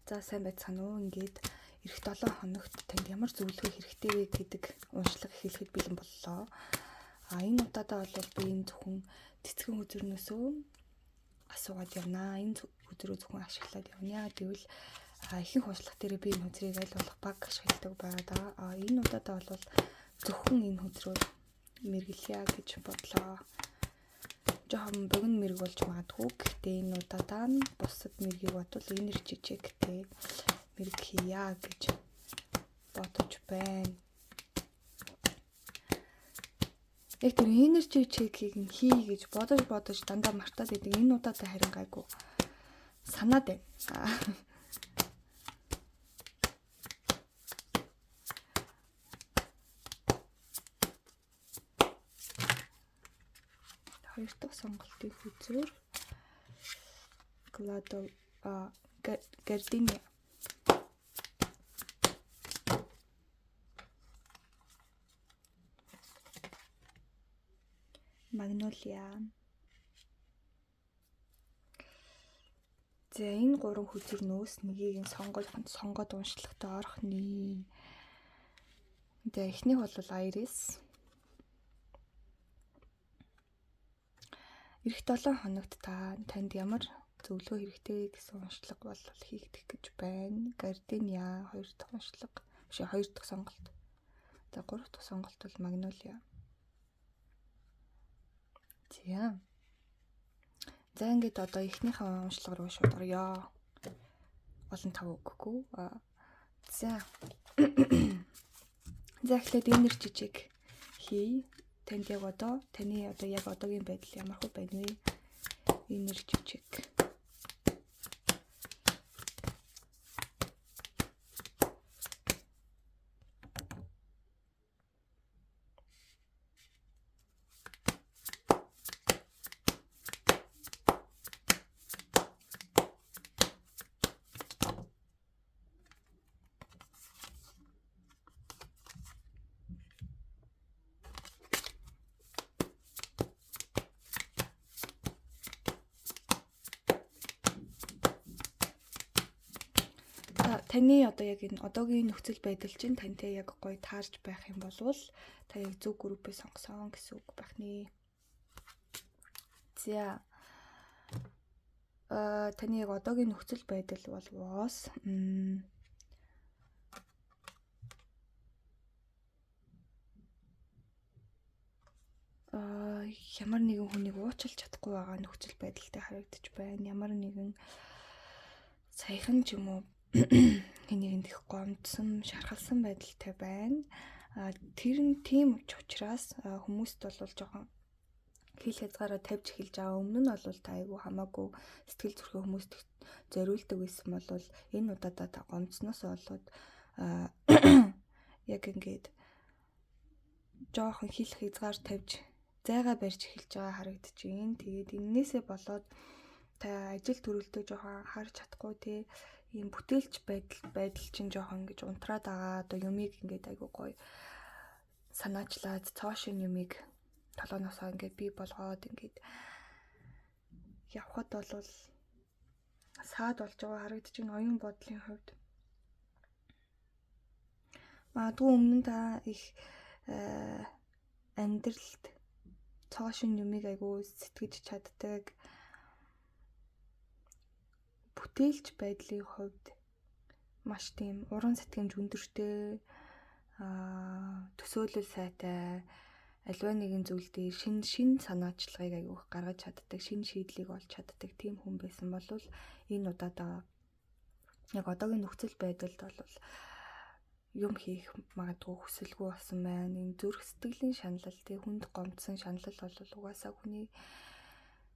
За сайн байцгаана уу. Ингээд эх 7 хоногт танд ямар зөвлөгөө хэрэгтэй вэ гэдэг уншлага хэлэхэд бэлэн боллоо. Энэ удаадаа бол би энэ зөвхөн цэцгэн үзүрнөөсөө асуугаад явнаа. Энэ үзүрөө зөвхөн ашиглаад явна. Яагаад гэвэл ихэнх уншлага дээр би энэ үзрийг аль болох баг ашигладаг байгаа. Энэ удаадаа бол зөвхөн энэ үзрөө мэргэлье гэж бодлоо. Жохон богино мэрэг болж магадгүй. Гэхдээ энэ удаадаа нь бусад мэргийг бодвол энэ жижигтэй мэрэг хийя гэж бодож байна. Яг тэр энержи чекийг хий гэж бодож дандаа мартаад идэг. Энэ удаадаа харин гайгүй санаад байна. Хоёр дахь сонголтын үзүүр Gardenia Magnolia. За энэ гурван хүзийг нөөс нэгийг сонгоод уншлагатай орох нэ. За эхнийх бол Iris. Эх 7 хоногт танд ямар зөвлөгөө хэрэгтэй гэсэн уншлага бол хийгдэх гэж байна. Gardenia 2 дахь уншлага. Биш 2 дахь сонголт. За 3 дахь сонголт бол Magnolia. За ингээд одоо эхнийхээ уншлага руу шууд орё. Олон тав өгөхгүй. За эхлээд энерги чек хий. Таны яг одоогийн байдал ямар хөө байна вэ? Энерги чек. Таны одоо яг энэ одоогийн нөхцөл байдал чинь тантай яг гоё таарж байх юм бол та яг зөв группээ сонгосон гэсэн үг байх нэ. За таны яг одоогийн нөхцөл байдал болвоос ямар нэгэн хүнийг уучлах чадахгүй байгаа нөхцөл байдалтай харагдаж байна. Ямар нэгэн саяхан ч юм уу хэнийг их гомдсон, шархалсан байдалтай байна. Тэр нь тийм учраас хүмүүст бол жоохон хил хязгаараа тавьж эхэлж байгаа. Өмнө нь бол та айгүй хамаагүй сэтгэл зүрхээ хүмүүст зориулдаг байсан бол энэ удаадаа та гомдсноос болоод яг ингээд жоохон хил хязгаар тавьж зайгаа барьж эхэлж байгаа харагдаж байна. Тэгээд энээсээ болоод та ажил төрөлтөө жоохон анхаарч чадахгүй тий. Ийм бүтээлч байдал чинь жоохон ингэж унтраад байгаа. Одоо юмыг ингээд айгүй гоё санаачлаад цоошин юмыг толгоноосоо ингээд бий болгоод ингээд явхад бол саад болж байгаа харагдаж байна оюун бодлын хувьд. Магадгүй өмнө та их амьдралд цоошин юмыг айгүй сэтгэж чаддаг. Бүтээлч байдлын хувьд маш тийм уран сэтгэмж өндөртэй, төсөөлөл сайтай, аливаа нэгэн зүйл дээр шин санаачлагыг айгүйх гаргаж чаддаг, шин шийдлийг олж чаддаг тийм хүн байсан бол энэ удаадаа яг одоогийн нөхцөл байдалд бол юм хийх магадгүй хүсэлгүй болсон байна. Энэ зүрх сэтгэлийн шаналл, тий хүнд гомдсон шаналл бол угаасаа хүний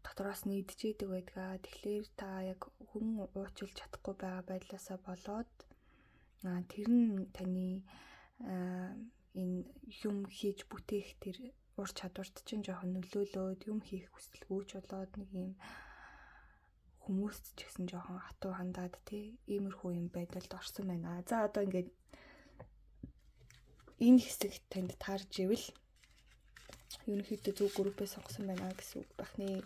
дотроос нийдчихэд байдгаа. Тэгэхээр та яг хүн уучлж чадахгүй байгаа байдлаасаа болоод тэр нь таны энэ юм хийж бүтээх тэр ур чадварт чинь жоохон нөлөөлөөд юм хийх хүсэлгүйч болоод нэг юм хүмүүст ч гэсэн жоохон хатуу хандаад тий иймэрхүү юм байдалд орсон байна. За одоо ингээд энэ хэсэгт танд таарж ивэл ерөнхийдөө зөв группээ сонгосон байна гэсэн үг байх нэ.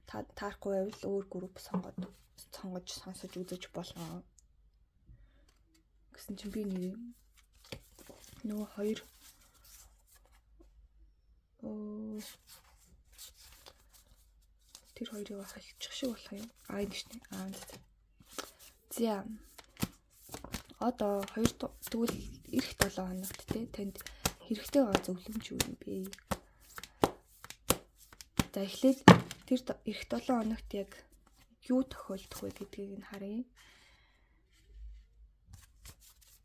Таарахгүй байвал өөр групп сонгож сонсож үзэж болно. гэсэн чинь би нэг нөгөө хоёр тэр хоёрыг халчих шиг болох юм. Энэ шнэ. За. Одоо тэгвэл эх 7 хоногт те танд хэрэгтэй байгаа зөвлөмж юу юм бэ? За эхлээд тэр эх 7 хоногт яг юу тохиолдох вэ гэдгийг нь харъя.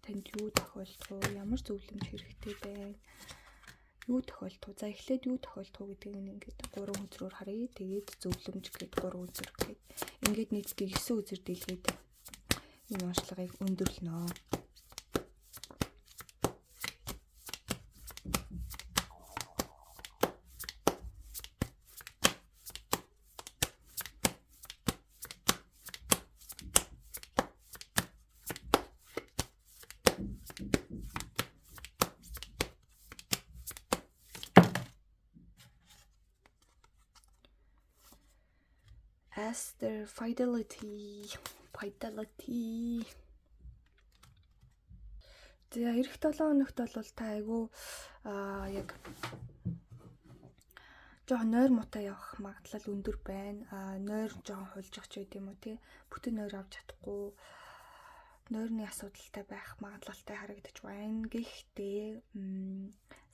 Танд юу тохиолдох вэ? Ямар зөвлөмж хэрэгтэй байна? Юу тохиолдох вэ? За эхлээд юу тохиолдох вэ гэдгийг нь ингээд 3 үзрээр харъя. Тэгээд зөвлөмж гээд 3 үзэр гээд ингээд нийтдээ 9 үзэр дийлгээд энэ онцлогыг өндөрлөнө. As their fidelity. За эх 7 хоногт бол та айгу яг жоохон нойр муутай явах магадлал өндөр байна. Нойр жоохон хулжих ч байд юм уу тий. Бүтэн нойр авч чадахгүй нойрны асуудалтай байх магадлалтай харагдаж байна. Гэхдээ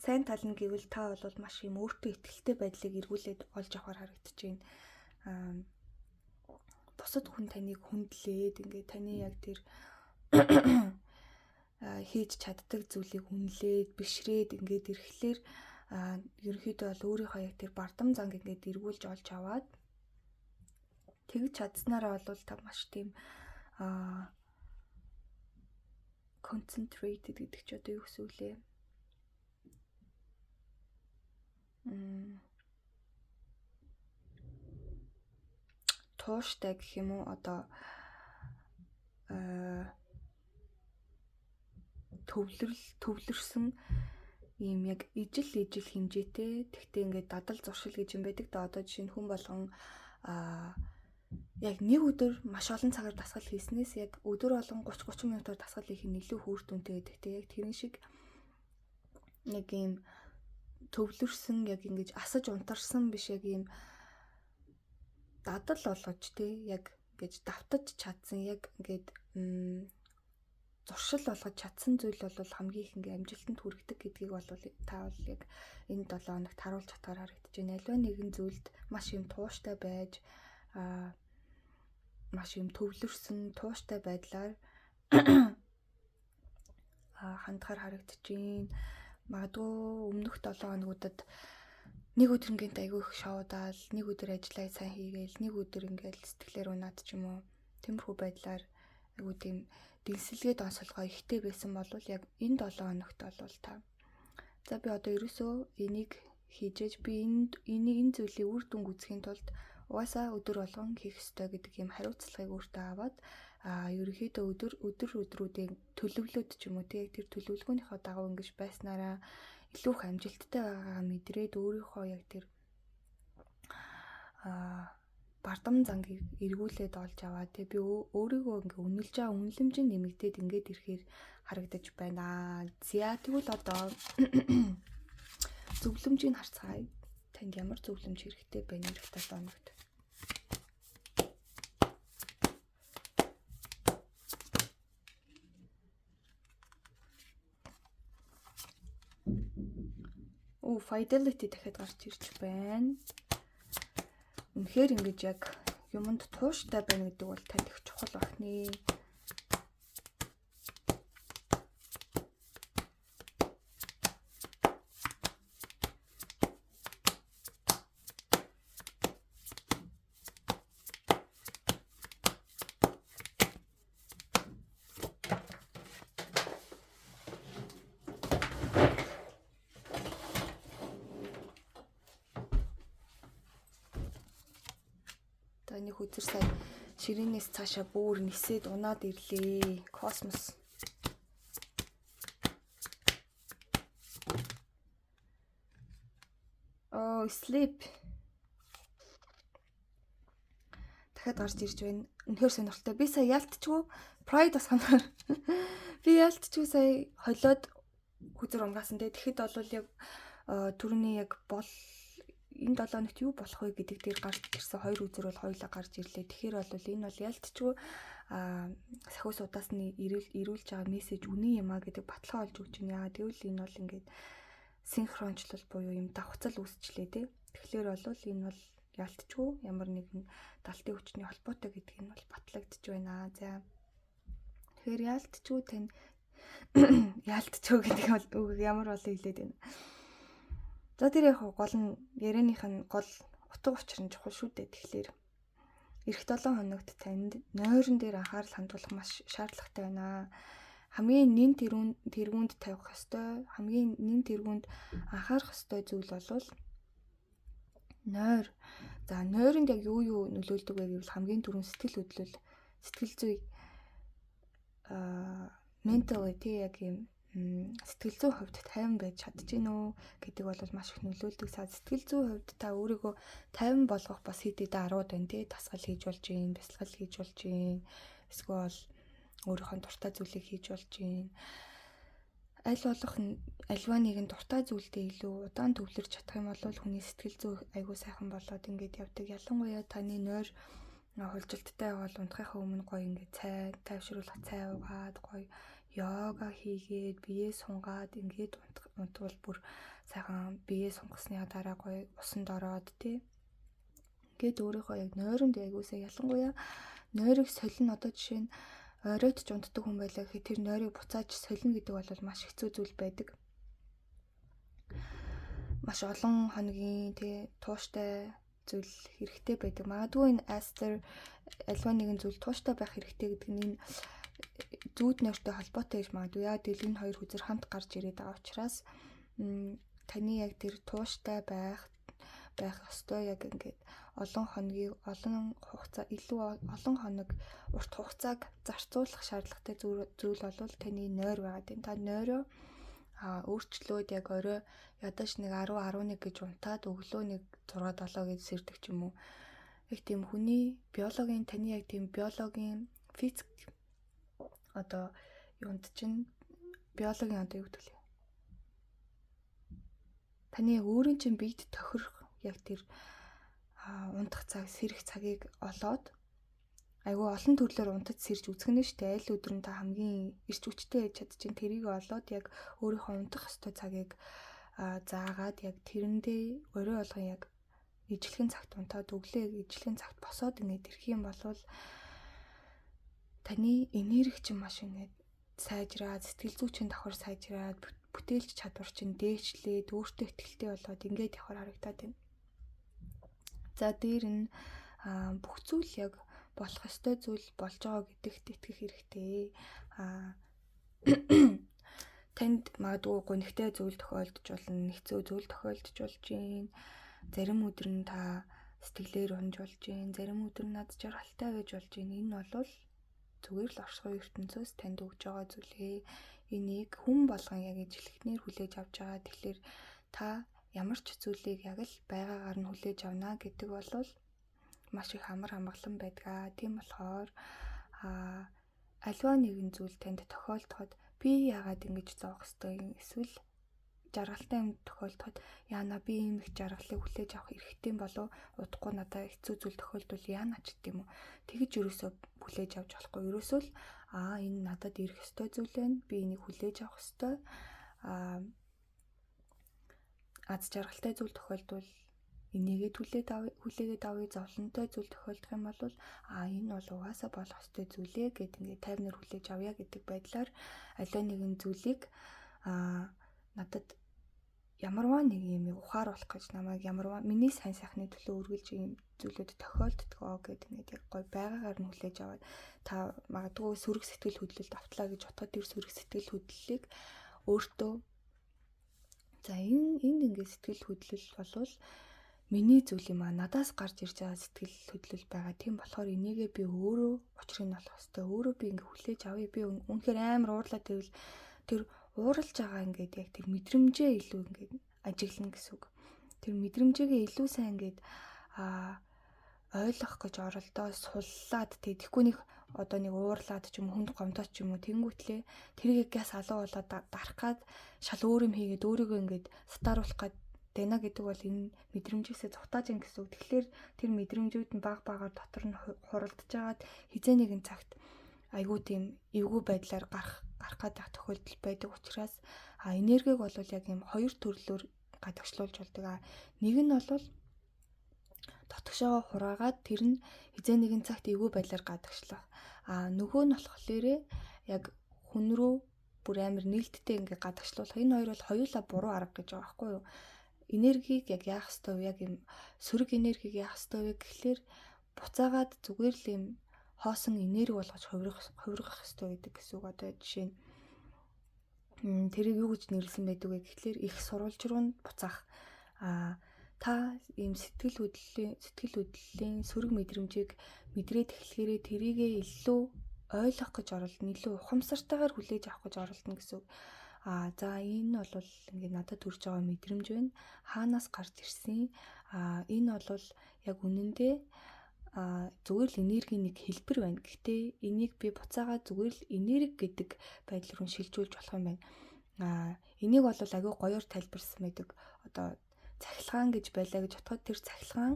сайн тал нь гэвэл та бол маш юм өөртөө ихтэй байдлыг эргүүлээд олж авахар харагдаж байна. Бусад хүн таныг хүндлээд ингээд таны яг тэр хийж чаддаг зүйлийг үнэлээд бишрээд ингээд ирэхлээр ерөнхийдөө бол өөрийнхөө яг тэр бардам занг ингээд эргүүлж олж аваад тэгж чадсанараа бол та маш тийм concentrated гэдэг ч одоо юу гэсэн үг лээ. Тууштай гэх юм уу одоо төвлөрсөн ийм яг ижил хэмжээтэй тэгтээ ингээд дадал зуршил гэж юм байдаг да. Одоо жишээ нь хүн болгон яг нэг өдөр маш олон цагаар дасгал хийснээс яг өдөр болгон 30 минутаар дасгал хийх нь илүү хөөр дүнтэй байдаг. Тэг яг тэрэн шиг яг ийм төвлөрсөн яг ингэж асаж унтарсан биш яг ийм дадал болгож тий яг ингэж давтаж чадсан яг ингээд зуршил болгож чадсан зүйл бол хамгийн их ингээд амжилтанд хүргэдэг гэдгийг бол та бол яг энэ 7 хоногт харуулж чадгаар харагдаж байна. Аливаа нэгэн зүйлд маш юм тууштай байж маш юм төвлөрсөн тууштай байдлаар хандхаар харагдаж байна. Магадгүй өмнөх 7 хоногудад нэг өдөр ингээд айгүй их шоудаал, нэг өдөр ажиллаа сайн хийгээл, нэг өдөр ингээд сэтгэлээр унаад ч юм уу. Тиймэрхүү байдлаар айгүй тийм дэнсэлгээд онцолгоо ихтэй байсан бол яг энэ 7 хоногт бол та. За би одоо ерөөсөө энийг хийжээж би энэ зүйлийг үр дүн гүйцэхийн тулд угаасаа өдөр болгон хийх ёстой гэдэг юм хариуцлагыг өөртөө аваад ерөнхийдөө өдрүүдийн төлөвлөлт ч юм уу тийм тэр төлөвлөгөөнийхөө дагуу ингэж байснараа илүү их амжилттай байгаагаа мэдрээд өөрийнхөө яг тэр бардам зангийг эргүүлээд олж аваа. Тэг би өөрийгөө ингээ үнэлж байгаа үнэлэмж нь нэмэгдээд ингээд ирэхээр харагдаж байна. За тэгвэл одоо зөвлөмжийг харцгаая. Танд ямар зөвлөмж хэрэгтэй байна эх 7 хоногт? Fidelity дахиад гарч ирж байна. Үнэхээр ингэж яг юмд тууштай байна гэдэг бол танд их чухал байна. Нэг өдөр сая ширээнээс цаашаа бүр нисээд унаад ирлээ. Космос. Sleep. Дахиад гарч ирж байна. Үнэхээр сонирхолтой. Би сая яалтчгүй Pride бас хамаар. Би ялтчгүй сая холиод хүзэр унгаасан те. Тэгэхэд бол яг түрүүний яг бол энэ 7 хоногт юу болох вэ гэдэг дээр гарч ирсэн 2 үзэр бол хоёулаа гарч ирлээ. Тэгэхээр бол энэ бол ялтчгүй сахиу судаасны ирүүлж байгаа мессеж үнэн юм а гэдэг баталгаа олж өгч байна. Тэгвэл энэ бол ингээд синхрончлол буюу юм давхцал үүсчлээ те. Тэгэхээр бол энэ бол ялтчгүй ямар нэгэн далтын хүчний холбоотой гэдэг нь бол батлагдж байна. За тэгэхээр ялтчгүй тань ялтчгүй гэдэг бол ямар болоо хэлээд байна. За тэр яг гол нь ярианых нь гол утга учир нь чухал шүү дээ. Тэгэхээр эх 7 хоногт танд нойрон дээр анхаарал хандуулах маш шаардлагатай байна. Хамгийн нэн тэргуунд тавих ёстой, хамгийн нэн тэргуунд анхаарах ёстой зүйл бол нойр. За нойронд яг юу нөлөөлдөг вэ гэвэл хамгийн түрүүнд сэтгэл хөдлөл, сэтгэл зүй mentality яг юм сэтгэл зүйн хувьд тайван байж чадж гин үү гэдэг бол маш их нөлөөлдөг. Сэтгэл зүйн хувьд та өөрийгөө тайван болгох бас хэд хэдэн аргууд байна тий. Дасгал хийж болж гин, бясалгал хийж болж гин, эсвэл өөрийнхөө дуртай зүйлийг хийж болж гин. Альва нэгэн дуртай зүйлдээ илүү удаан төвлөрч чадах юм бол хүний сэтгэл зүй айгүй сайхан болоод ингээд явдаг. Ялангуяа таны нойр хулжилттай бол унтахынхаа өмнө гоё ингээд цай тайвшруулах цай уугаад гоё йога хийгээд биеэ сунгаад ингээд унтвал бүр сайхан биеэ сунгасны дараа гоё усанд ороод тий. Ингээд өөрийнхөө яг нойронд айгуусаа ялангуяа нойрыг солино одоо жишээ нь оройтч унтдаг хүн байлаа гэхэд тэр нойрыг буцааж солино гэдэг бол маш хэцүү зүйл байдаг. Маш олон хоногийн тий тууштай зүйл хэрэгтэй байдаг. Магадгүй энэ астер альва нэгэн зүйл тууштай байх хэрэгтэй гэдэг нь энэ зүүд нойртой холбоотой гэж магадгүй. Яа гэвэл энэ хоёр хүзэр хамт гарч ирээд байгаа учраас таны яг тэр тууштай байх ёстой яг ингээд олон хоногийн олон хугацаа илүү олон хоног урт хугацааг зарцуулах шаардлагатай зүйл бол таны нойр байгаа тийм. Та нойроо өөрчлөөд яг орой ядаж нэг 10 11 гэж унтаад өглөө нэг 6 7 гэж сэрдэг ч юм уу. Яг тийм хүний биологийн таны яг тийм биологийн физик одоо юунд чинь биологийн одоо юу гэдэг вэ? Таны өөрийн чинь биед тохирох яг тэр унтах цаг, сэрэх цагийг олоод айгүй олон төрлөөр унтаж сэрж үзэх нь шүү дээ. Аль өдөр нь та хамгийн эрч хүчтэй байж чадчих. Тэрийг олоод яг өөрийнхөө унтах ёстой цагийг заагаад яг тэрэндээ орой болгон яг ижлэхэн цагт унтаад өглөө ижлэхэн цагт босоод ингээд ирэх юм бол таны энерги чинь маш ингээд сайжраад, сэтгэл зүй чинь давхар сайжраад, бүтээлч чадвар чинь дээшлээд, өөртөө ихтэй болоод ингээд явахаар харагдаад байна. За дээр нь бүх зүйл яг болох ёстой зүйл болж байгаа гэдэгт итгэх хэрэгтэй. Танд магадгүй гонхтой зүйл тохиолдож болно, хэцүү зүйл тохиолдож болж гин. Зарим өдөр нь та сэтгэлээр унж болж гин, зарим өдөр над жаргалтай байж болж гин. Энэ бол зүгээр л оршихуй ертөнцөөс танд өгж байгаа зүйлээ. Энийг хүн болгон яг ижлэхнэр хүлээж авч байгаа. Тэгэхээр та ямар ч зүйлийг яг л байгаагаар нь хүлээж авна гэдэг бол маш их амар амгалан байдгаа. Тийм болохоор альва нэгэн зүйл танд тохиолдоход би яагаад ингэж зовох ёстой юм эсвэл жаргалтай юм тохиолдоход яана би ийм их жаргалыг хүлээж авах эрхтэй болов удахгүй надад хэцүү зүйл тохиолдвол яана ч гэдэм үү. Тэгэж ерөөсөө хүлээж авч болохгүй. Ерөөсөө л энэ надад ирэх ёстой зүйл байна. Би энийг хүлээж авах ёстой. Аз жаргалтай зүйл тохиолдвол энийгээ хүлээгээд авъя, зовлонтой зүйл тохиолдох юм бол энэ бол угаасаа болох ёстой зүйлээ гэд ингээд тайвнаар хүлээж авъя гэдэг байдлаар аливаа нэгэн зүйлийг надад ямарваа нэг юм ухааруулах гэж намайг ямарваа миний сайн сайхны төлөө үргэлж ийм зүйлүүд тохиолддгоо гэдэг ингээд яг гой байгаагаар нь хүлээж аваад та магадгүй сөрөг сэтгэл хөдлөлд автлаа гэж бодоход тэр сөрөг сэтгэл хөдлөлийг өөртөө за энэ ингээд сэтгэл хөдлөл болвол миний зүйл юм а надаас гарч ирж байгаа сэтгэл хөдлөл байгаа. Тийм болохоор энийгээ би өөрөө учрыг нь олох хэрэгтэй. Өөрөө би ингээ хүлээж авъя. Би үнэхээр амар уурлаад байвал тэр ууралж байгаа ингээд яг тэр мэдрэмжээ илүү ингээд ажиглана гэсэн үг. Тэр мэдрэмжээгээ илүү сайн ингээд ойлгох гэж оролдоо суллаад тэгэхгүй нэг одоо нэг уурлаад ч юм уу хүнд гомдоод ч юм уу тэнгүүтлээ тэрийг газ алуу болоод дарах гад шал өөр юм хийгээд өөрийгөө ингээд сатааруулах гад дайна гэдэг бол энэ мэдрэмжээсээ зугатааж ин гэсэн үг. Тэгэхээр тэр мэдрэмжүүд нь баг багаар дотор нь хуралдаж агаад хизээ нэгэн цагт айгүй тийм эвгүй байдлаар гарах гадах тохиолдол байдаг учраас энергиг бол яг юм хоёр төрлөөр гадагшлуулж болдог. Нэг нь бол дотгошоо хураагаад тэр нь хизээ нэгэн цагт эвгүй байдлаар гадагшлах. Нөгөө нь болохоор яг хүн рүү бүр амар нээлттэй ингээ гадагшлуулах. Энэ хоёр бол хоёулаа буруу арга гэж байгаа байхгүй юу? Энергийг яг яах ёстой вэ? Яг юм сөрөг энергийг яах ёстой вэ гэхлээр буцаагаад зүгээр л юм хоосон энерги болгож хувиргах ёстой гэдэг гэсэн үг. Одоо жишээ нь тэрийг юу гэж нэрлсэн байдаг вэ гэхлээр их сурвалж руу нь буцаах. Та ийм сэтгэл хөдлөлийн сөрөг мэдрэмжийг мэдрээд эхлэхээрээ тэрийгээ илүү ойлгох гэж оролдоно, илүү ухамсартайгаар хүлээж авах гэж оролдоно гэсэн үг. За энэ бол ингээд надад төрж байгаа мэдрэмж байна. Хаанаас гарч ирсэн? Энэ бол яг үнэндээ зүгээр л энергийн нэг хэлбэр байна. Гэхдээ энийг би буцаага зүгээр л энерги гэдэг байдал руу шилжүүлж болох юм байна. Энийг бол агүй гоёор тайлбарсан байдаг. Одоо цахилгаан гэж байлаа гэж бодоход тэр цахилгаан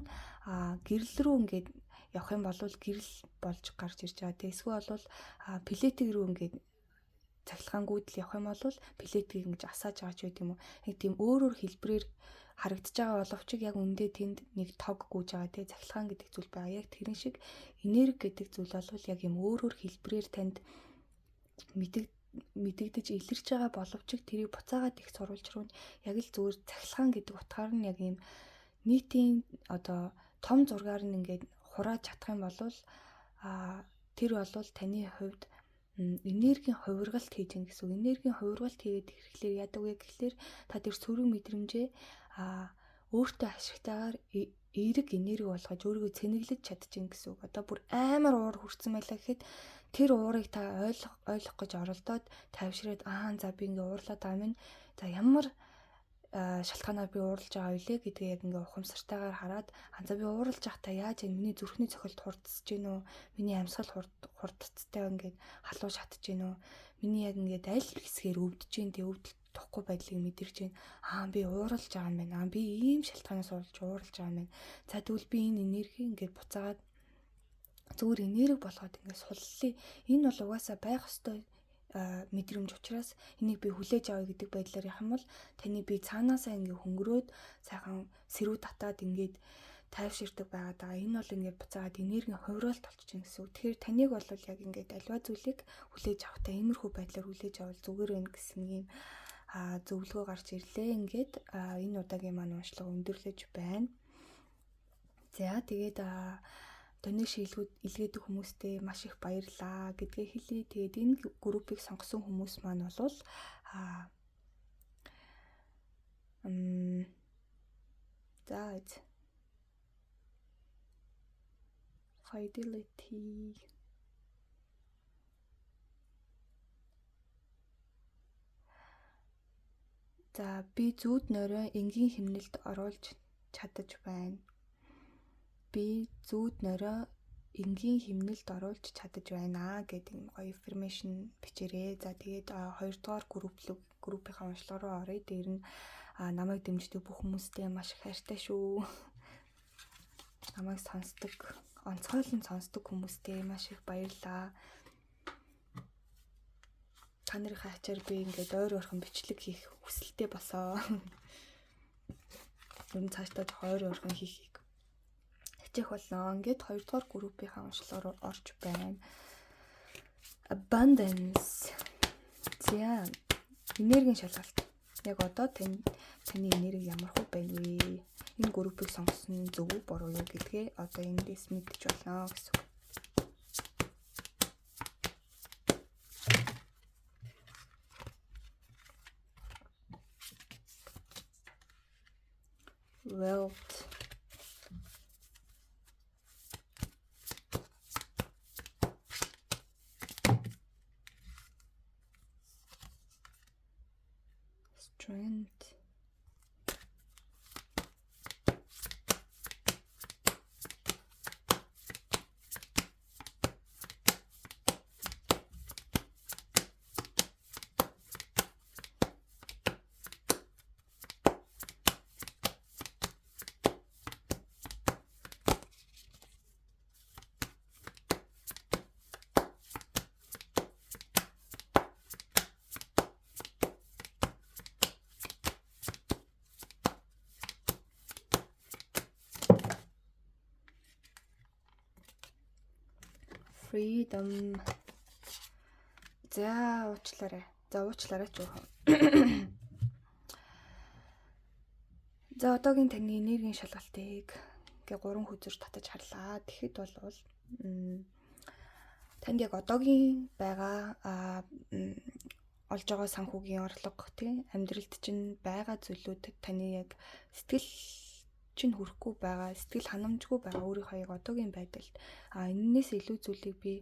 гэрэл рүү ингээд явах юм бол гэрэл болж гарч ирж байгаа. Эсвэл бол плетиг рүү ингээд цахилгаангүйдэл явах юм бол плетгийг ингэж асааж байгаа ч гэдэг юм уу. Яг тийм өөр хэлбэрээр харагдаж байгаа боловч яг үндэ тэнд нэг тог гүйж байгаа тий цахилгаан гэдэг зүйл байгаа. Яг тэрэн шиг энерги гэдэг зүйл бол яг юм өөр хэлбэрээр танд мэдэгдэж илэрч байгаа боловч тэрийг буцаагаад их сурвалж руу яг л зүгээр цахилгаан гэдэг утгаар нь яг юм нийтийн одоо том зургаар нь ингээд хурааж чадах юм бол тэр бол таны хувьд энергийн хувиргалт хийж гин гэсэн. Энергийн хувиргалт хийгээд ирэхлээр яадаг вэ гэхлээр та тэр сөрөг мэдрэмжээ өөртөө ашигтайгаар эерэг энерги болгож өөрийгөө цэнэглэж чадчихин гэсэн үг. Одоо бүр амар уур хүрсэн байлаа гэхэд тэр уурыг та ойлгох гэж оролдоод тайвшираад за би ингээ уурлаад байгаа минь за ямар шалтгаанаар би уурлаж байгаа вэ гэдгээ яг ингээ ухамсартайгаар хараад за би уурлаж байхдаа яаж миний зүрхний цохилт хурдсаж гин үү, миний амьсгал хурдцтай ингээд халуун шатж гин үү, миний яг ингээд аль хэсгээр өвдөж гин тэ өвдөлт тухгүй байдлыг мэдэрч байна. Би ууралж байгаа юм байна. Би ийм шалтгаанаас ууралж байгаа юм байна. За тэгвэл би энэ энерги ингээд буцаагаад зүгээр энерги болгоод ингээд суллаа. Энэ бол угаасаа байх ёстой мэдрэмж учраас энийг би хүлээж авъя гэдэг байдлаар явах юм бол таны би цаанаасаа ингээд хөнгөрөөд сайхан сэрүү татаад ингээд тайвширдаг байгаа. Энэ бол ингээд буцаагаад энергийн хувиралт болчих юм гэсэн үг. Тэгэхээр таныг бол яг ингээд альва зүйлийг хүлээж авахтаа иймэрхүү байдлаар хүлээж авал зүгээр байна гэсэн юм зөвлөгөө гарч ирлээ. Ингээд энэ удаагийн маань уншлага өндөрлөж байна. За тэгээд таны илгээдэг хүмүүстээ маш их баярлалаа гэдгээ хэлье. Тэгээд энэ группийг сонгосон хүмүүс маань бол Fidelity за би зүүд нойроо энгийн хэмнэлд оруулж чадаж байна. Би зүүд нойроо энгийн хэмнэлд оруулж чадаж байна гэдэг юм гоё информашн бичээрэй. За тэгээд хоёрдугаар группийнхаа уншлага руу оръё. Дээр нь намайг дэмждэг бүх хүмүүстээ маш их хайртай шүү. Намайг сонсдог, онцгойлон сонсдог хүмүүстээ маш их баярлалаа. Та нарын хачаар би ингээд ойр ойрхон бичлэг хийх хүсэлтэй босоо. Ер нь цаашдаа ойр ойрхон хийхийг хичээх болно. Ингээд хоёрдугаар группийнхаа уншлага руу орж байна. Abundance. За, энергийн шалгалт. Яг одоо таны энерги ямар хөө байна вэ? Энэ группийг сонгосон зөв үү буруу юу гэдгээ одоо эндээс мэдчих болно гэсэн үг. Wealth. Strength. Freedom. За уучлаарай жоохон. За одоогийн таны энергийн шалгалтыг ингээ 3 хүзээр татаж харлаа. Тэгэхэд бол танд яг одоогийн байгаа олж байгаа санхүүгийн орлого тий амьдралд чинь байгаа зүйлүүд таны яг сэтгэл чинь хүрэхгүй байгаа, сэтгэл ханамжгүй байгаа өөрийнхөө яг одоогийн байдалд энэс илүү зүйлийг би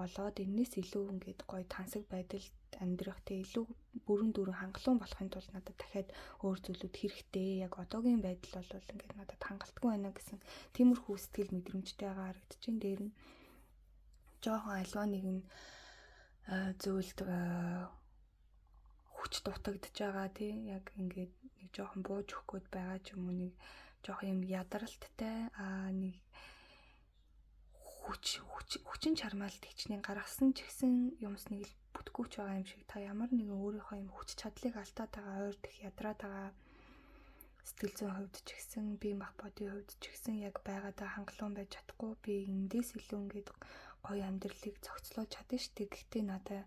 олоод энэс илүү ингээд гоё тансаг байдалд амьдрах тий илүү бүрэн дүүрэн хангалуун болохын тулд надад дахиад өөр зүйлүүд хэрэгтэй. Яг одоогийн байдал бол ингээд надад хангалтгүй байна гэсэн тиймэрхүү сэтгэл мэдрэмжтэй байгаа харагдчихээн. Дээр нь жоохон альва нэгэн зүйлд хүч дутагдж байгаа тий яг ингээд нэг жоохон бууж өгөх гээд байгаа ч юм уу нэг жоохон юм ядаралттай нэг хүчин чармаалт хичнээн гаргасан ч гэсэн юмс нэг л бүтгэвч байгаа юм шиг та ямар нэгэн өөрийнхөө юм хүч чадлыг алдаад байгаа ойр дэх ядраад байгаа сэтгэл зүйн хувьд ч гэсэн бие махбодын хувьд ч гэсэн яг байгаадаа хангалуун байж чадахгүй би эндээс илүү ингээд гоё амьдралыг зохицлоо чадна штэ. Гэхдээ надаа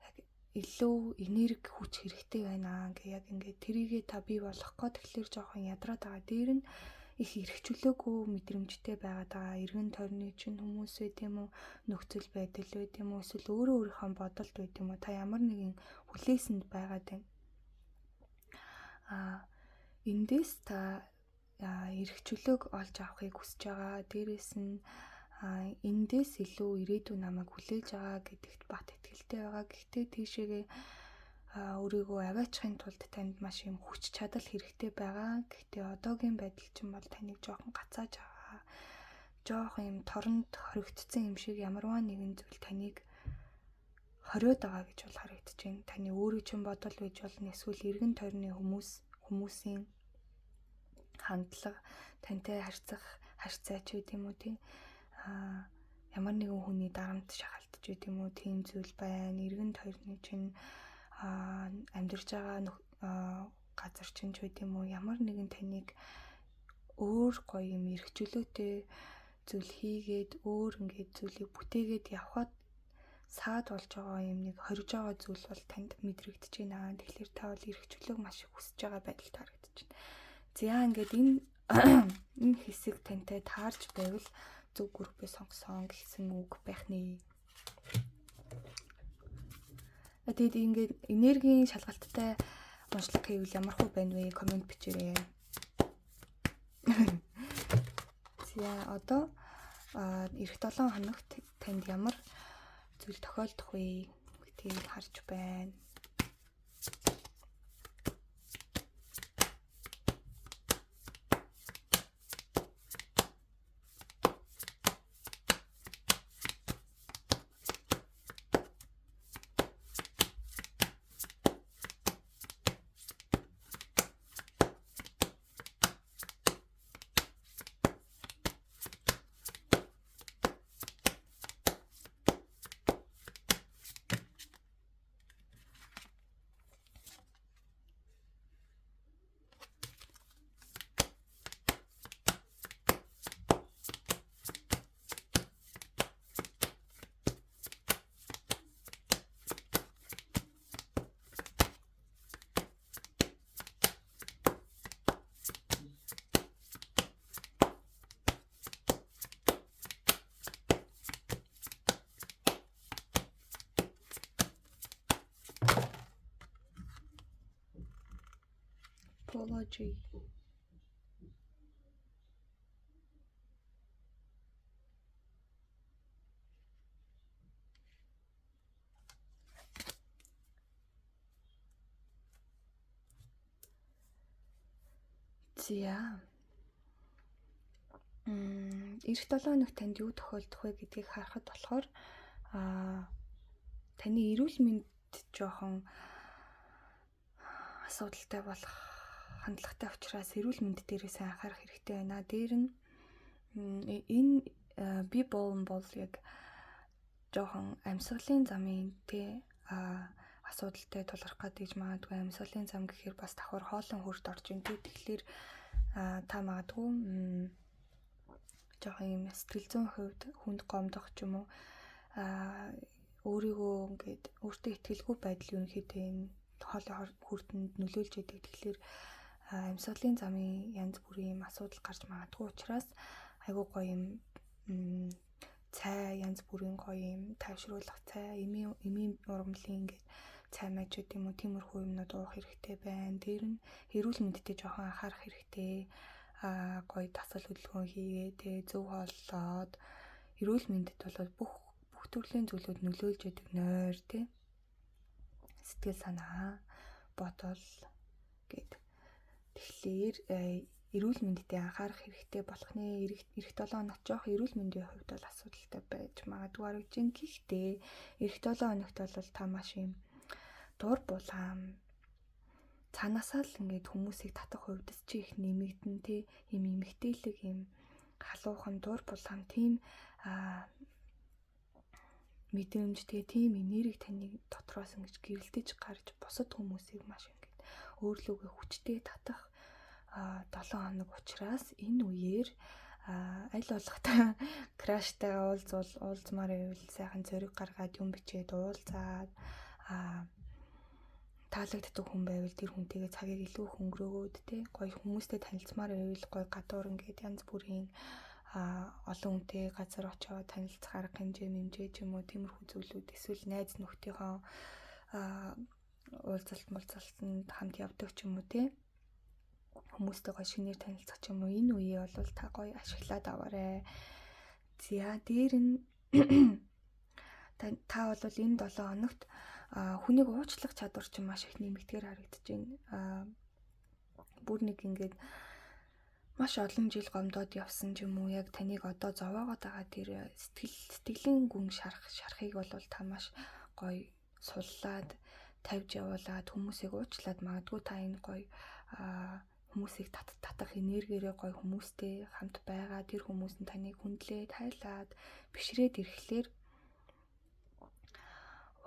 яг илүү энерги хүч хэрэгтэй байна гэ яг ингээд тэрийгээ та бий болгохгүй тэгэхээр жоохон ядраад байгаа. Дээр нь их эрхчлөөгүй мэдрэмжтэй байгаад байгаа. Эргэн тойрны чинь хүмүүс байт юм уу, нөхцөл байдал байт юм уу, эсвэл өөрөө өөрийнхөө бодолд байт юм уу, та ямар нэгэн хүлээсэнд байгаад байна. Эндээс та эрхчлөөг олж авахыг хүсэж байгаа. Дээрээс нь эндээс илүү ирээдүйн намайг хүлээж байгаа гэдэгт бат итгэлтэй байгаа. Гэхдээ тийшээгээ өөрийгөө аваачихын тулд танд маш юм хүч чадал хэрэгтэй байгаа. Гэхдээ одоогийн байдал чинь бол таныг жоохон гацааж байгаа. Жоохон юм торонд хоригдсон юм шиг ямарваа нэгэн зүйл таныг хориод байгаа гэж бол харагдаж байна. Таны өөрөө чинь бодол байж болно. Эсвэл эргэн тойрны хүмүүсийн хандлага, тантай харьцаач байт юм уу тий. Ямар нэгэн хүний дарамт шахалтж байт юм уу тийм зүйл байна. Эргэн тойрны чинь амьдарч байгаа газар чинь ч байт юм уу ямар нэгэн таныг өөр гоё юм эрхчлөөтэй зүйл хийгээд өөр ингээд зүйлийг бүтээгээд явхад саад болж байгаа юм нэг хорж байгаа зүйл бол танд мэдрэгдэж байна. Тэгэхээр та бол эрхчлөөг маш их хүсэж байгаа байдалд харагдаж байна. За ингээд энэ хэсэг тантай таарж байвал зөв группээ сонгосон гэсэн үг байх нэ. Тэгээд ингээд энергийн шалгалттай уншлага хийвэл ямар хөө байна вэ? Комент бичээрэй. За одоо эх 7 хоногт танд ямар зүйл тохиолдох вэ гэдгийг харж байна. Apology. За. Эх 7 хоног танд юу тохиолдох вэ гэдгийг харахад болохоор таны эрүүл мэнд жоохон асуудалтай болох хандлагатай учраас эрүүл мэнд дээрээ сайн анхаарах хэрэгтэй байна. Дээр нь энэ би бол яг жоохон амьсгалын замын асуудалтай тулгарх гэж магадгүй. Амьсгалын зам гэхээр бас давхар хоолон хурд орж ин. Тэгэхээр та магадгүй жоохон юм сэтгэл зүйн хувьд хүнд гомдох ч юм уу өөрийгөө ингээд өөртөө итгэлгүй байдал ерөнхийдөө энэ хоолой хүртэнд нөлөөлж идэг. Тэгэхээр амьсгалын замын янз бүрийн юм асуудал гарч магадгүй учраас айгүй гоё юм цай янз бүрийн гоё юм тайвшруулах цай, эмийн ургамлын ингээд цай мажууд юм уу тиймэрхүү юмнууд уух хэрэгтэй байна. Тэр нь эрүүл мэндэд жоохон анхаарах хэрэгтэй. Гоё дасгал хөдөлгөөн хийгээ, зөв хооллоод эрүүл мэндэд бол бүх төрлийн зүйлүүд нөлөөлж идэг нойр тий. Сэтгэл санаа, бодол гэд. Тэгэхээр эрүүл мэндэд анхаарах хэрэгтэй болох нэ. Эх 7 хоногт жоох эрүүл мэндийн хувьд бол асуудалтай байж магадгүй харагдаж. Гэхдээ эх 7 хоногт бол та маш юм дур булаам цаанаасаа л ингээд хүмүүсийг татах хувьд чи их нэмэгдэн тий юм эмгтээлэг юм халуухан дур булаам тийм мэдрэмж тийм энерги таны дотроос ингэж гэрэлтэж гарч бусад хүмүүсийг маш ингэж өөрлөгөө хүчтэй татах 7 хоног учраас энэ үеэр аль болох та краштайгаа уулзмаар байвал сайхан зориг гаргаад юм бичээд уулзаад таалагддаг хүн байвал тэр хүнтэйгээ цагийг илүү их өнгөрөөгөөд те гоё хүмүүстэй танилцмаар байвал гоё гадуур ингээд янз бүрийн олон хүнтэй газар очоод танилцах арга хэмжээ ч юм уу тиймэрхүү зүйлүүд эсвэл найз нөхдийнхөө уулзалтанд хамт явдаг ч юм уу те хүмүүстэй гоё шинээр танилцах ч юм уу энэ үеэ бол та гоё ашиглаад аваарай. За дээр нь та бол энэ 7 хоногт хүнийг уучлах чадвар чинь маш их нэмэгдэхээр харагдаж байна. Бүр нэг ингээд маш олон жил гомдоод явсан ч юм уу яг таныг одоо зовоогоод байгаа тэр сэтгэлийн гүн шарахыг бол та маш гоё суллаад тавьж явуулаад хүмүүсийг уучлаад магадгүй та энэ гоё хүмүүсийг татах энергиэрээ гоё хүмүүстэй хамт байгаа тэр хүмүүс нь таныг хүндлээд хайлаад бишрээд ирэхлээр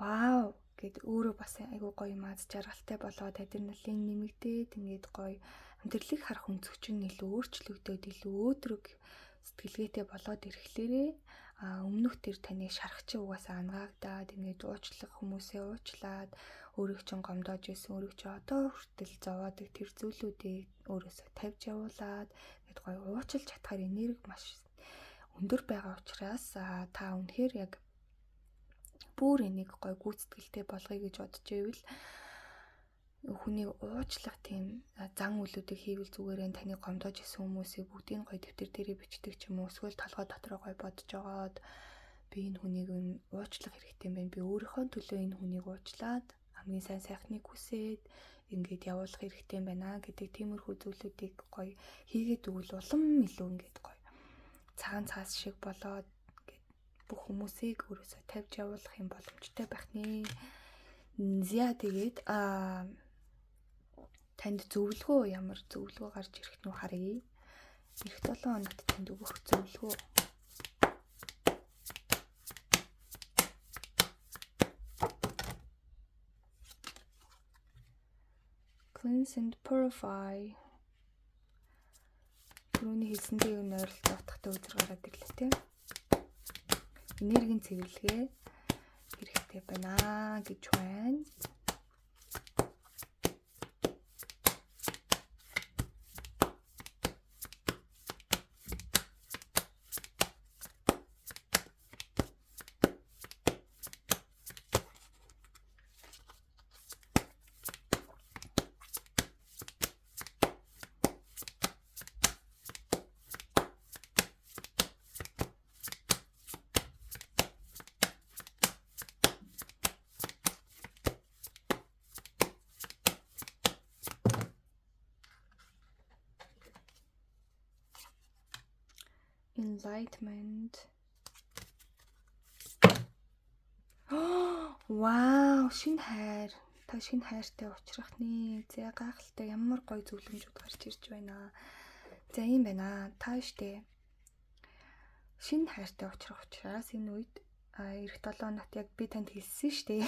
вау гэд өөрөө бас айгүй гоё юм аз жаргалтай болоод адреналин нэмэгдээд ингээд гоё амьдралыг харах өнцөг чинь илүү өөрчлөгдөд илүү өөдрөг сэтгэлгээтэй болоод ирэхлээрээ өмнөх тэр таныг шарах чи угаасаа ангаагдаад ингээд уучлах хүмүүсээ уучлаад өөрийг чинь гомдоож исэн өөрийг чи одоо хүртэл зовоодаг тэр зүйлүүдийг өөрөөсөө тавьж явуулаад ингээд гоё уучлж чадхаар энерги маш өндөр байгаа учраас та үнэхээр яг бүр энийг гоё гүйцэтгэлтэй болгоё гэж бодож байвал хүнийг уучлах тийм зан үйлүүдийг хийвэл зүгээр таны гомдоож исэн хүмүүсийг бүгдийг гоё дэвтэр дээрээ бичдэг ч юм уу эсвэл толгой дотроо гоё бодож жагаад би энэ хүнийг уучлах хэрэгтэй юм байна. Би өөрийнхөө төлөө энэ хүнийг уучлаад хамгийн сайн сайхныг хүсээд ингээд явуулах хэрэгтэй юм байна гэдэг тиймэрхүү зүйлүүдийг гоё хийгээд өгвөл улам илүү ингээд гоё цагаан цаас шиг болоод бүх хүмүүсийг өөрөөсөө тавьж явуулах юм боломжтой байх нэ. Зя тэгээд танд зөвлөгөө ямар зөвлөгөө гарч ирэх нь харъя. Эх 7 хоногт танд өгөх зөвлөгөө. Cleanse and purify. Түрүүний хэлсэндээ юу нойролт утгатай үзэр гараад ирлээ тийм. Энергийн цэвэрлэгээ хэрэгтэй байна гэж байна. Enlightenment. Вау, шинэ хайр. Та шинэ хайртай уулзрах нэ. За гайхалтай ямар гоё зөвлөмжүүд гарч ирж байна. За юм байна. Та штэ. Шинэ хайртай уулзрах учраас энэ үед эх 7 хоногт яг би танд хэлсэн штэ.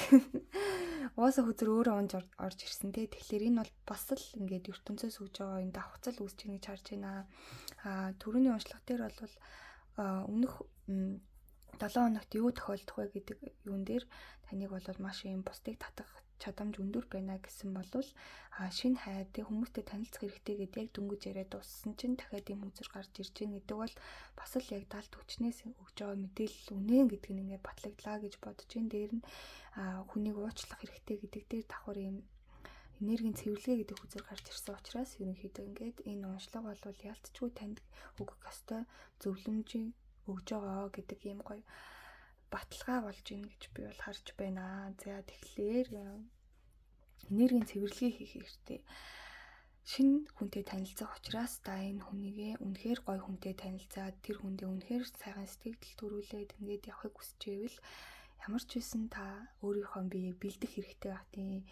Угаасаа хүзэр өөрөө унж орж ирсэн те. Тэгэхээр энэ бол бас л ингээд ертөнцөөс үж байгаа энэ давхцал үүсч байгаа гэж харж байна. Төрөний уншлах дээр бол өмнөх 7 хоногт юу тохиолдох вэ гэдэг юун дээр таныг бол маш юм бусдыг татах чадамж өндөр байна гэсэн бол шинэ хайр тэг хүмүүстэй танилцах хэрэгтэй гэдээ яг дөнгөж яриад дууссан чинь дахиад юм үзэр гарч ирж байгаа гэдэг бол бас л яг даалт хүчнээс өгж байгаа мэдээлэл үнэн гэдэг нь ингээд батлагдлаа гэж бодож ин дээр нь хүнийг уучлах хэрэгтэй гэдэг дээр давхар юм энергийн цэвэрлэгээ гэдэг үзэр гарч ирсэн учраас ерөнхийдөө ингээд энэ уншлага бол ялцчгүй танд өгөх ёстой зөвлөмжийг өгж байгаа гэдэг ийм гоё баталгаа болж ийн гэж би бол харж байна. За тэгэхээр энергийн цэвэрлэгээ хийх хэрэгтэй. Шинэ хүнтэй танилцах учраас та энэ хүнийгээ үнэхээр гоё хүнтэй танилцаад тэр хүндээ үнэхээр сайхан сэтгэл төрүүлээд ингээд явахыг хүсэж байвал ямар ч үсэн та өөрийнхөө биеийг бэлдэх хэрэгтэй баг тийм.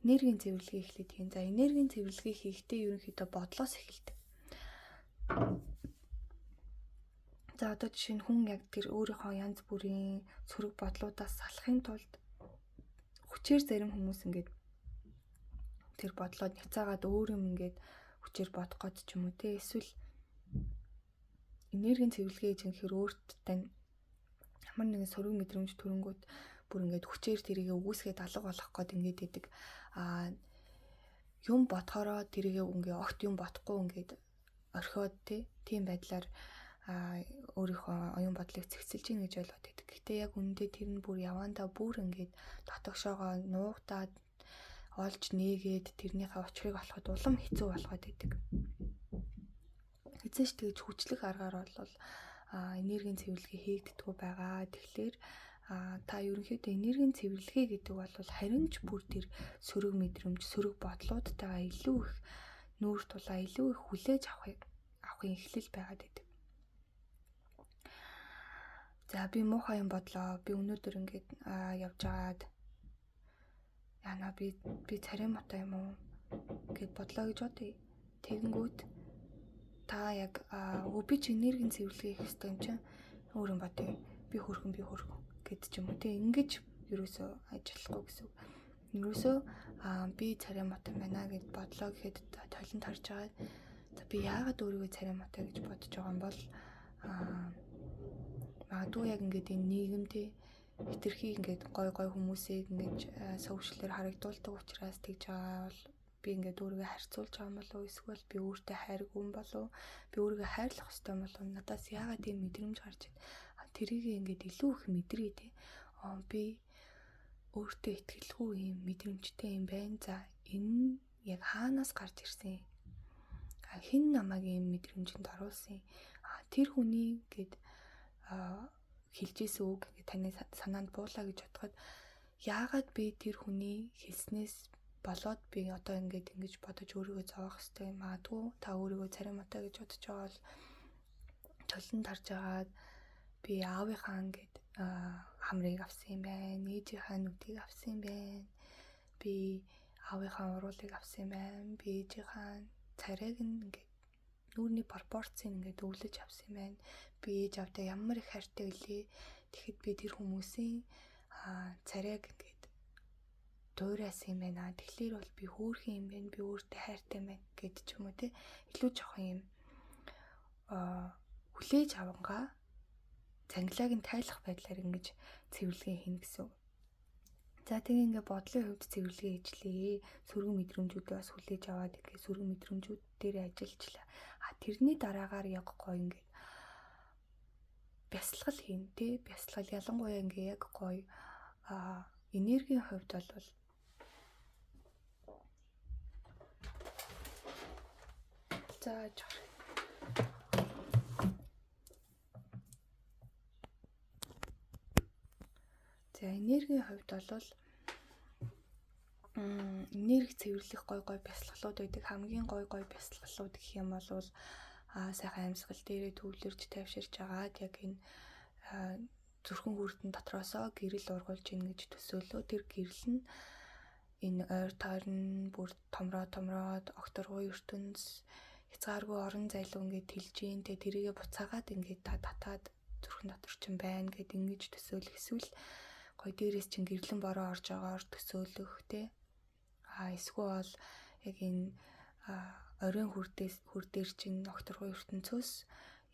Энергийн цэвэрлэгээ эхлэх юм. За энергийн цэвэрлэгээ хийхдээ ерөнхийдөө бодлоос эхэлдэг. За одоо жишээ нь хүн яг тэр өөрийнхөө янз бүрийн сөрөг бодлуудаас салахын тулд хүчээр зарим хүмүүс ингээд тэр бодлоод няцаагаад өөр юм ингээд хүчээр бодох гээд ч юм уу те эсвэл энергийн цэвэрлэгээ гэж нэхэр өөрт тань ямар нэгэн сөрөг мэдрэмж төрөнгүүд бүр ингээд хүчээр тэрийг үгүйсгээд алга болох гээд ингээд идэг юм бодохороо тэрийг ингээ огт юм бодохгүй ингээд орхиод тийм байдлаар өөрийнхөө оюун бодлыг цэгцэлж ийн гэж ойлгоод байдаг. Гэтэ яг үүндээ тэр нь бүр явандаа бүр ингээд дотогшоогоо нуугдаад олж нээгээд тэрнийхээ очрыг олоход улам хэцүү болгоод байдаг. Эцээш тэгж хүчлэх аргаар бол энергийн цэвэрлэгээ хийгддэггүй байгаа. Тэгэхээр та ерөнхийдөө энергийн цэвэрлэгээ гэдэг бол харин ч бүр тэр сөрөг мэдрэмж, сөрөг бодлуудтайгаа илүү их нүүр тулаа, илүү их хүлээж авахын эхлэл байгаад байдаг. За би муухай юм бодлоо. Би өнөөдөр ингээд явж агаад яна би царим мотой юм уу гэд бодлоо гэж бодъё. Тэгэнгүүт та яг би ч энергийн цэвэрлэгээ хийх ёстой юм чинь өөр юм бодъё. Би хөрхөн гэд ч юм уу те ингэж ерөөсөө ажиллахгүй гэсэн. Ерөөсөө би царим мотой байна гэд бодлоо гэхэд толинд харж байгаа. За би яагаад өөрийгөө царим мотой гэж бодож байгаа юм бол магадгүй яг ингээд энэ нийгэмтэй хитрхи ингээд гой хүмүүсийг ингээд сошиалээр харагдуулдаг учраас тэгж байгаа бол би ингээд өөрийгөө харьцуулж байгаа юм болов уу эсвэл би өөртөө хайргүй юм болов уу би өөрийгөө хайрлах ёстой юм болов уу надаас яагаад тийм мэдрэмж гарч ийн тэрийг ингээд илүү их мэдрээ те би өөртөө итгэлгүй юм мэдрэмжтэй юм байна за энэ яг хаанаас гарч ирсэн хэн намайг ийм мэдрэмжинд оруулсан тэр хүний гээд хэлжсэн үг ингээд таны санаанд буулаа гэж бодоход яагаад би тэр хүний хэлснээс болоод би одоо ингэж бодож өөрийгөө зовоох хэвтэй магадгүй та өөрийгөө царим мотой гэж бодож байгаа бол толинд харж агаад би аавынхаа ингээд хамрыг авсан юм байна ээжийнхаа нүдийг авсан юм байна би аавынхаа уруулыг авсан юм байна би ээжийнхаа царайг ингээд нүүрний пропорцийг ингээд өвлөж авсан юм байна би ээж авдаа ямар их хайртай үлээ тэгэхэд би тэр хүмүүсийн царайг ингээд дуурайсан юм байна тэгэхээр бол би хөөрхөн юм байна би өөртөө хайртай байна гэд ч юм уу те илүү жоохон юм хүлээж авангаа цангилааг нь тайлах байдлаар ингэж цэвэрлэгээ хийнэ гэсэн. За тэгээ ингээ бодлын хувьд цэвэрлэгээ хийжлээ. Сөрөг мэдрэмжүүдээ бас хүлээж аваад ингээ сөрөг мэдрэмжүүд дээр ажиллажлаа. Тэрний дараагаар яг гоё ингээ бясалгал хийн тэ бясалгал ялангуяа ингээ яг гоё энергийн хувьд бол за энергийн хувьд бол энерги цэвэрлэх гой бясалгалууд байдаг. Хамгийн гой бясалгалууд гэх юм бол сайхан амьсгал дээрээ төвлөрж тайвширч агаад яг энэ зүрхэн хүрдэн дотроосоо гэрэл ургуулж ийн гэж төсөөлөө. Тэр гэрэл нь энэ ойр тойрон бүр томроод окторгуй ертөнц хязгааргүй орон зайлуу ингээд тэлж ийн. Тэгээ тэрийгэ буцаагаад ингээд татаад зүрхэн дотор ч юм байна гэд ингэж төсөөлөх эсвэл гой дээрээс чинь гэрлэн бороо орж байгаагаар төсөөлөх те эсвэл бол яг энэ оройн хүрдээр чинь окторгуй ертөнцөөс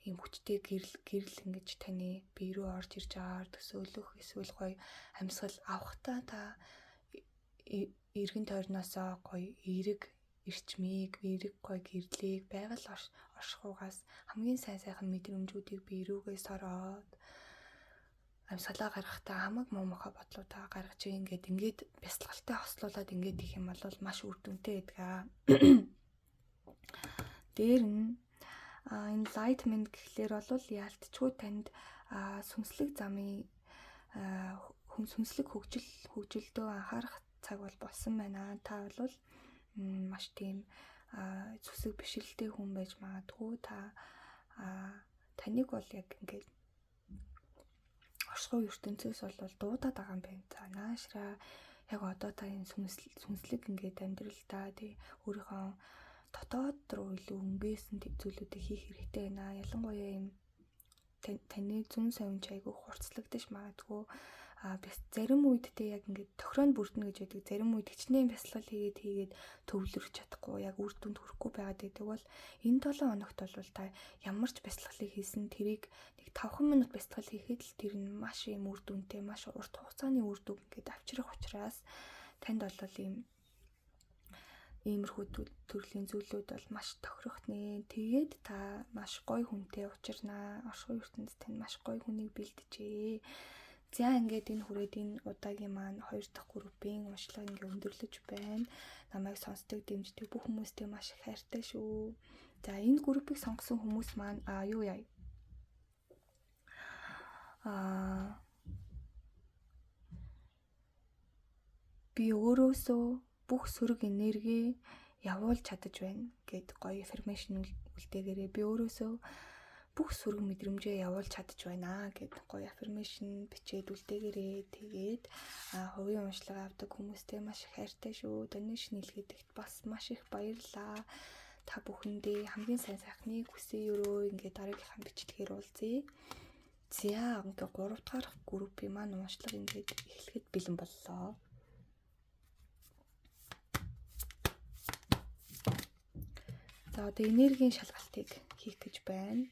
ийм хүчтэй гэрэл ингэж таны бие рүү орж ирж байгаагаар төсөөлөх эсвэл гоё амьсгал авахтаа та эргэн тойрноосоо гоё эерэг эрчмийг, эерэг гоё гэрлийг байгаль оршихугаас хамгийн сайхан мэдрэмжүүдийг бие рүүгээ сороод амьсгалаа гаргахтаа хамаг муухай бодлуудаа гаргаж ингээд бясалгалтай хослуулаад ингээд их юм бол маш үр дүнтэй байдаг. Дээр нь enlightenment гэхлээр бол яалтчгүй танд сүнслэг замын сүнслэг хөгжилдөө анхаарах цаг бол болсон байна. Та бол маш тийм сүсэг бишрэлтэй хүн байж магадгүй. Таныг бол яг ингээд оршихуй ертөнцөөс бол дуудаад байгаа юм байна. За наашраа яг одоо та энэ сүнслэг ингээд амьдралдаа тий өөрийнхөө дотоод руу илүү өнгөөсөн зүйлүүдийг хийх хэрэгтэй байна. Ялангуяа юм таны зүүн совин чайгүй хурцлагдаж магадгүй. Зарим үед те яг ингээд тохироонд бүрдэнэ гэж байдаг. Зарим үед хичнээн бясалгал хийгээд төвлөрч чадахгүй яг үр дүнд хүрэхгүй байгаад байдаг бол энэ 7 хоногт бол та ямар ч бясалгалыг хийсэн тэрийг нэг 5 минут бясалгал хийхэд л тэр нь маш юм үр дүнтэй, маш урт хугацааны үр дүн ингээд авчрах учраас танд бол иймэрхүү төрлийн зүйлүүд бол маш тохирох нэ. Тэгээд та маш гоё хүнтэй учирнаа. Оршихуй ертөнцид тань маш гоё хүнийг бэлдэжээ. За ингээд энэ хүрээд энэ удаагийн маань 2 дахь группийн уншлага ингээд өндөрлөж байна. Намайг сонсдог, дэмждэг бүх хүмүүстээ маш их хайртай шүү. За энэ группийг сонгосон хүмүүс маань юу яа? Би өөрөөсөө бүх сөрөг энерги явуулж чадаж байна гэд гоё информашн үлдээгээрээ би өөрөөсөө бүх сөрөг мэдрэмжээ явуулж чадаж байна гэд гоё аффирмашн бичээд үлдээгээрээ тэгээд хувийн уншлага авдаг хүмүүстээ маш их хайртай шүү. Донешн илгээдэгт бас маш их баярлалаа. Та бүхэндээ хамгийн сайн сайхныг хүсье өрөө ингээд дараагийнхаа бичлэгээр уулзъя. За ингээд 3 дахь группийн маань уншлага ингээд эхлэхэд бэлэн боллоо. За одоо энергийн шалгалтыг хийх гэж байна.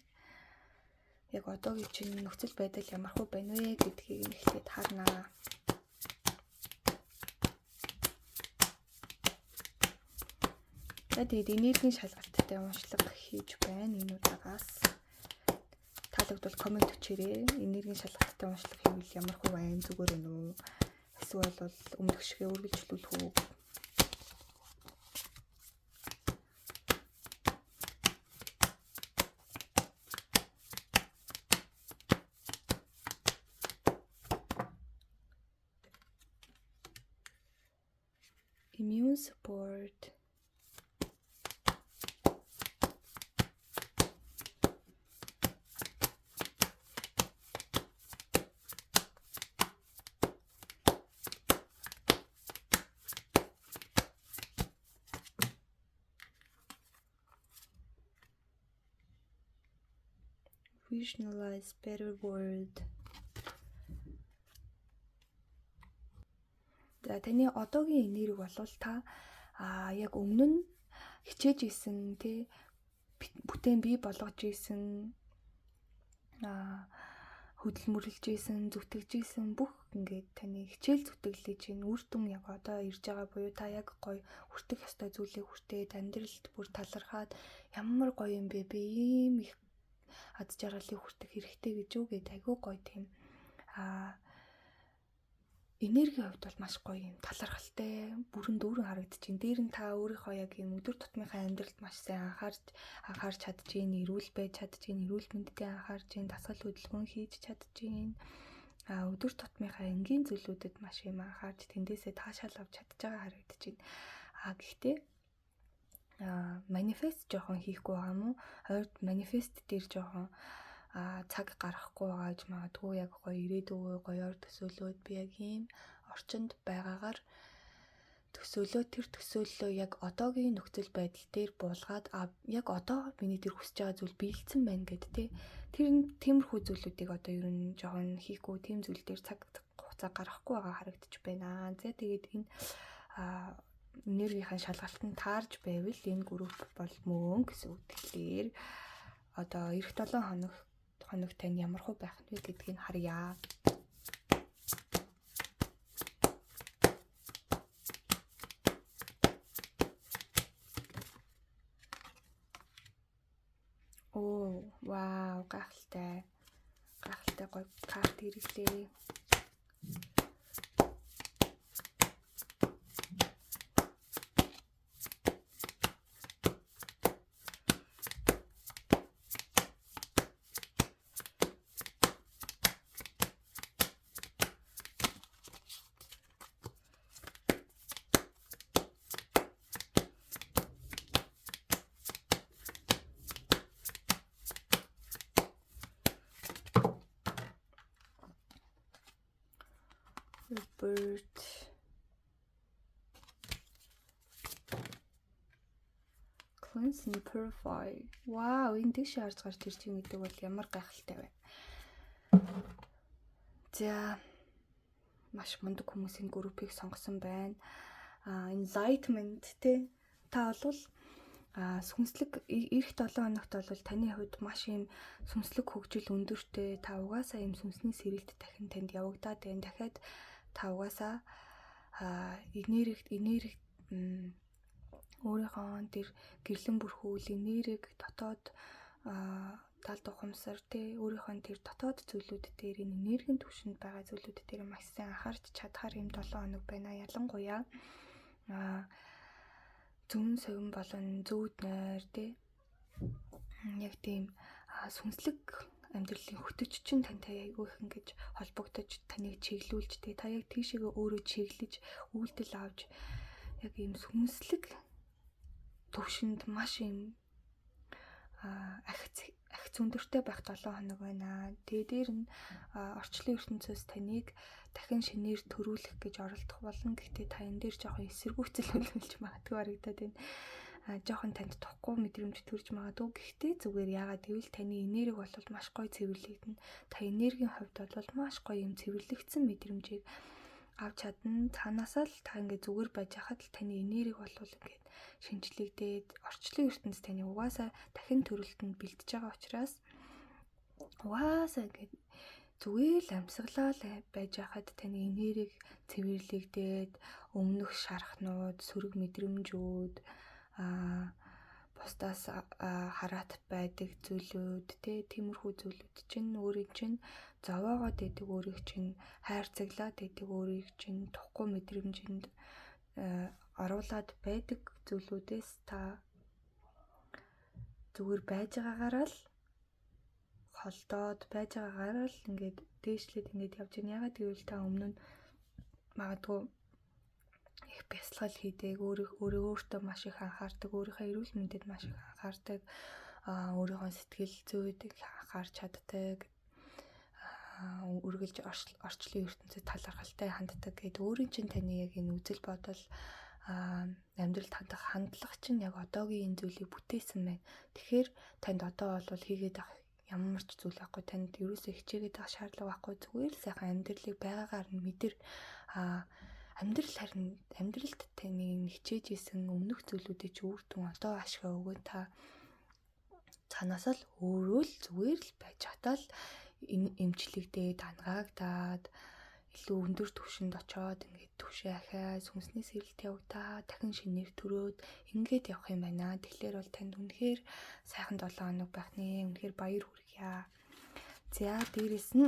Яг одоогийн чинь нөхцөл байдал ямархуу байна вэ гэдгийг эхлээд харнаа. За тэгээд энергийн шалгалттай уншлага хийж байна. Энэ удаагаас таалагдвал комент өчээрэй. Энергийн шалгалттай уншлага хийвэл ямархуу байна, зүгээр байна уу? Эсвэл бол өмнөх шигээ үргэлжлүүлэх үү? Immune support. Visualize better world. За таны одоогийн энерги болвол та яг өмнө нь хичээж исэн тий бүтээн бий болгож исэн хөдөлмөрлөж исэн, зүтгэж исэн бүх ингээд таны хичээл зүтгэлж ийн үр дүн яг одоо ирж байгаа буюу та яг гоё хүртэх ёстой зүйлийг хүртээд амьдралд бүр талархаад ямар гоё юм бэ? Би ийм их ад жаргалыг хүртэх хэрэгтэй гэж юу гэдэг айгүй гоё тийм энергийн хувьд бол маш гоё юм талархалтай бүрэн дүүрэн харагдчихээн. Дээр нь та өөрийнхөө яг юм өдөр тутмынхаа амьдралд маш сайн анхаарч чадчихээн, эрүүл байж чадчихээн, эрүүл мэндэд анхаарч ийн, дасгал хөдөлгөөн хийж чадчихээн. Өдөр тутмынхаа энгийн зүйлүүдэд маш юм анхаарч тэндээсээ таашаал авч чадчихагаа харагдчихээн. Гэхдээ манифест жоохон хийхгүй байгаа юм уу? Ойрд манифест дээр жоохон цаг гаргахгүй байгаа гэж магадгүй яг гоё ирээдүгөө гоёор төсөөлөөд би яг ийм орчинд байгаагаар төсөөлөө тэр төсөөллөө яг одоогийн нөхцөл байдал дээр буулгаад яг одоо миний тэр хүсэж байгаа зүйл биелсэн байна гэд тэр тиймэрхүү зүйлүүдийг одоо ер нь жоохон хийхгүй тийм зүйл дээр цаг хугацаа гаргахгүй байгаа харагдчих байна. За тэгээд энэ энергийн шалгалтанд таарж байвал энэ групп бол мөн гэсэн үг. Тэгэхээр одоо эх 7 хоног тань ямар хөө байх вэ гэдгийг харъя. Оо, вау, гахалтай гоё карт ирлээ. Robert Cleanse and Purify. Вау, энэ дэш харж гарч ирж байгаа гэдэг бол ямар гайхалтай вэ? За маш мундаг хүмүүсийн группийг сонгосон байна. Enlightenment те та бол сүнслэг эх 7 хоногт бол таны хувьд маш юм сүнслэг хөгжил өндөртэй. Та угаасаа юм сүнсний сэрэлт дахин танд явагдаад байна. Дахиад та угаасаа энерги өөрийнхөө тэр гэрлэн бүрхүүл энерги дотоод талд ухамсар те өөрийнхөө тэр дотоод зүйлүүд дээр энэ энергийн түвшинд байгаа зүйлүүд дээр маш сайн анхаарч чадхаар юм 7 хоног байна. Ялангуяа зүүн совин болон зүүд нойр те яг тийм сүнслэг амьдралын хөтөч чинь тантай айгүй их ингэж холбогдож таныг чиглүүлж те та яг тийшээгээ өөрөө чиглэж үйлдэл авч яг ийм сүнслэг төвшөнд маш юм ахиц өндөртэй байх 7 хоног байна. Тэгээ дээр нь орчлон ертөнцөөс таныг дахин шинээр төрүүлэх гэж оролдох болно. Гэхдээ та энэ дээр жоохон эсэргүүцэл үлдүүлж магадгүй харагдаад байна. Жоохон танд тухгүй мэдрэмж төрж магадгүй. Гэхдээ зүгээр яагаад гэвэл таны энерги бол маш гоё цэвэрлэгдэнэ. Та энергийн хувьд бол маш гоё юм цэвэрлэгдсэн мэдрэмжийг авч чадна. Цаанаасаа л та ингээд зүгээр байж хахад л таны энерги бол ингээд шинжлэгдээд орчлон ертөнц таны угаасаа дахин төрөлтөнд бэлдэж байгаа учраас угаасаа ингээд зүгээр л амьсгалаа байж хахад таны энерги цэвэрлэгдээд өмнөх шархнууд, сөрөг мэдрэмжүүд бусдаас хараат байдаг зүйлүүд тиймэрхүү зүйлүүд чинь өөрийн чинь зовоогоод идэг, өөрийг чинь хайрцаглаад идэг, өөрийг чинь тухгүй мэдрэмжинд оруулаад байдаг зүйлүүдээс та зүгээр байж байгаагаараа л холдоод байж байгаагаараа л ингээд дээшлээд ингээд явж байна. Ягаад гэвэл та өмнө нь магадгүй их бясалгал хийдэг, өөртөө маш их анхаардаг, өөрийнхөө эрүүл мэндэд маш их анхаардаг, өөрийнхөө сэтгэл зүйдийг анхаарч чаддаг, үргэлж орчлон ертөнцид талархалтай ханддаг гэдэг өөрийн чинь таны яг энэ үзэл бодол амьдралд хандах хандлага чинь яг одоогийн энэ зүйлийг бүтээсэн байна. Тэгэхээр танд одоо бол хийгээд авах ямар ч зүйл байхгүй, танд ерөөсөө хичээгээд авах шаардлага байхгүй, зүгээр л сайхан амьдралыг байгаагаар нь мэдэр амьдралд таны хичээж исэн өмнөх зүйлүүдийг чи үр дүн одоо ашиглаа өгөө. Та цаанаасаа л өөрөө л зүгээр л байж хатаа л эмчлэгдээд ангаагдаад илүү өндөр түвшинд очоод ингээд түвшээ ахаа сүнсний сэрэлт явагдаа дахин шинээр төрөөд ингээд явах юм байна. Тэгэхээр бол танд үнэхээр сайхан 7 хоног байх нэ. Үнэхээр баяр хүргье. За дээрэс нь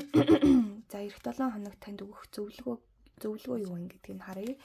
за эх 7 хоног танд өгөх зөвлөгөө юу вэ гэдгийг харъя.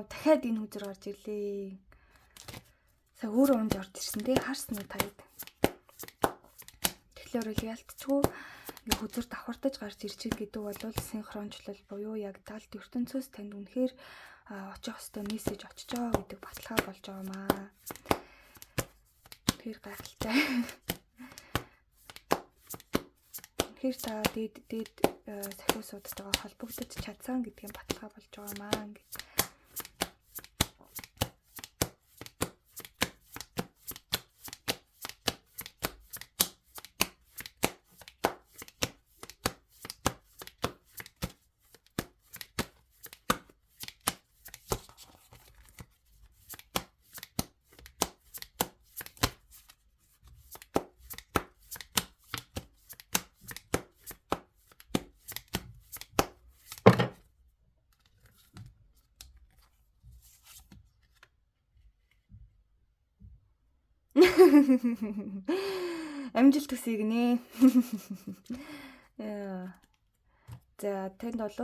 дахиад энэ хүзэр гарч ирлээ. Сая өөрөө унж орж ирсэн тий харсан уу таад. Тэгэхээр ялтчгүй ингээ хүзэр давхартаж гарч ирж гэдэг бол синхрончлол буюу яг талд ертөнцөөс танд үнэхээр очих хөстэй мессеж очиж байгаа гэдэг баталгаа болж байгаамаа. Тэр гайхалтай. Тэгэхээр та дээд сахиусуудтайгаа холбогдож чадсан гэдгийн баталгаа болж байгаамаа гэж. Амжилт хүсье гинэ. За танд бол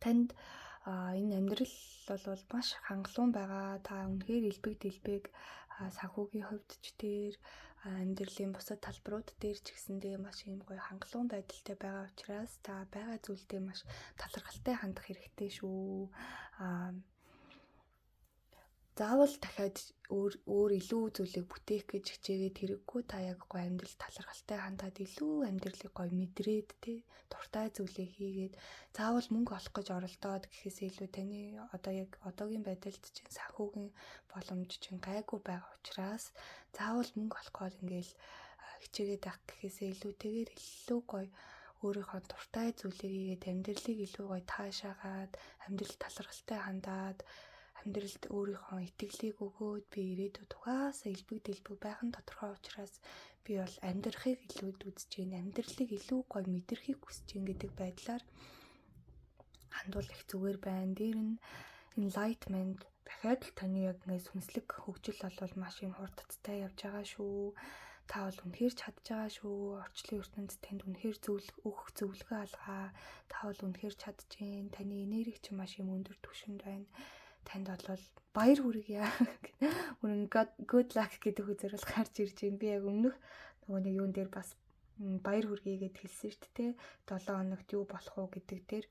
танд энэ амьдрал бол маш хангалуун байгаа. Та үнэхээр элбэг дэлбэг санхүүгийн хувьд ч тэр амьдралын бусад талбарууд дээр ч гэсэндээ маш юм гоё хангалуун байдалтай байгаа учраас та байгаа зүйлдээ маш талархалтай хандах хэрэгтэй шүү. Заавал дахиад өөр илүү зүйлийг бүтээх гэж хичээгээд хэрэггүй та яг гоё амьдрал талархалтай хандаад илүү амьдралыг гоё мэдрээд тий дуртай зүйлээ хийгээд заавал мөнгө олох гэж оролдоод гэхээс илүү таны одоо яг одоогийн байдалд чинь санхүүгийн боломж чинь гайгүй байгаа учраас заавал мөнгө олохоор ингээл хичээгээд байх гэхээс илүүтэйгээр илүү гоё өөрийнхөө дуртай зүйлийг хийгээд амьдралыг илүү гоё таашаагаад амьдрал талархалтай хандаад амьдралд өөрийнхөө итгэлийг өгөөд би ирээдүйд угаасаа элбэг дэлбэг байх нь тодорхой учраас би бол амьдрахыг илүү үзэж байна. Амьдралыг илүү гоё мэдрэхийг хүсэж байна гэдэг байдлаар хандвал их зүгээр байна. Дээр нь enlightenment дахиад л таны яг ингэ сүнслэг хөгжил бол маш юм хурдтай явж байгаа шүү. Та бол үнэхээр чадж байгаа шүү. Орчлон ертөнцид танд үнэхээр өгөх зөвлөгөө алгаа. Та бол үнэхээр чадж байна. Таны энерги чинь маш юм өндөр түвшинд байна. Танд бол баяр хүргье. Үнэн good luck гэдэг үзэр бол гарч ирж байна. Би яг өмнөх нөгөө нэг юун дээр бас баяр хүргье гэд хэлсэн шүү дээ. 7 хоногт юу болох уу гэдэг дээр.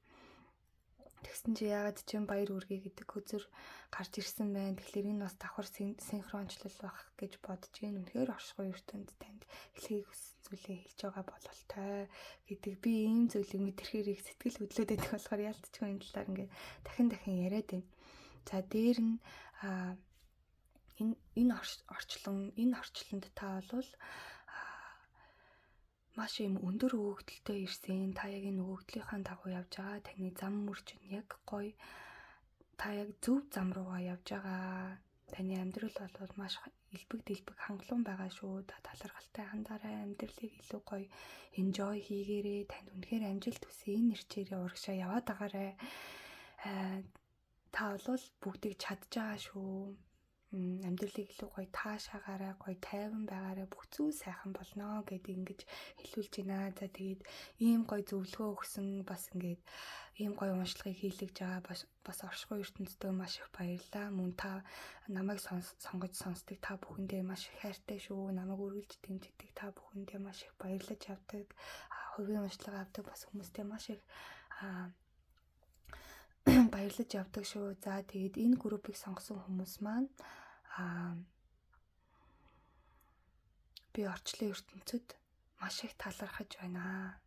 Тэгсэн чи яагаад ч юм баяр хүргье гэдэг үзэр гарч ирсэн байна. Тэгэхээр энэ бас давхар синхрончлол байх гэж бодож байна. Үнэхээр оршихуй ертөнд танд хэлхийг хүссэн зүйлээ хэлж байгаа бололтой гэдэг. Би ийм зүйлийг мэдрэхээр их сэтгэл хөдлөөд байдаг болохоор ялцчихгүй энэ талаар ингээд дахин яриад байна. За дээр нь энэ орчлонд та бол маш юм өндөр өгөгдөлтэй ирсэн. Та яг энэ өгөгдлийнхаа дагуу явж байгаа. Таны зам мөр чинь яг гоё. Та яг зөв зам руугаа явж байгаа. Таны амьдрал бол маш элбэг дэлбэг хангалуун байгаа шүү. Та талархалтай хандаарай. Амьдралыг илүү гоё enjoy хийгээрэй. Танд үнэхээр амжилт хүсье. Энэ нэрчээрээ урагшаа яваад агаарай. Та бол бүгдийг чадж байгаа шүү. Амьдралыг илүү гоё таашаагаарай, гоё тайван байгаарай, бүх зүйл сайхан болно гэдэг ингэж хэлүүлж байна. За тэгээд ийм гоё зөвлөгөө өгсөн бас ингээд ийм гоё уншлагыг хийлгэж байгаа бас оршихуй ертөнцийн маш их баярлалаа. Мөн та намайг сонгож сонсдог та бүхэндээ маш их хайртай шүү. Намайг үргэлж дэмждэг та бүхэндээ маш их баярлаж авдаг. Хувийн уншлага авдаг бас хүмүүстээ маш их баярлаж явдаг шүү. За тэгээд энэ группийг сонгосон хүмүүс маань би орчлон ертөнцид маш их талархаж байна.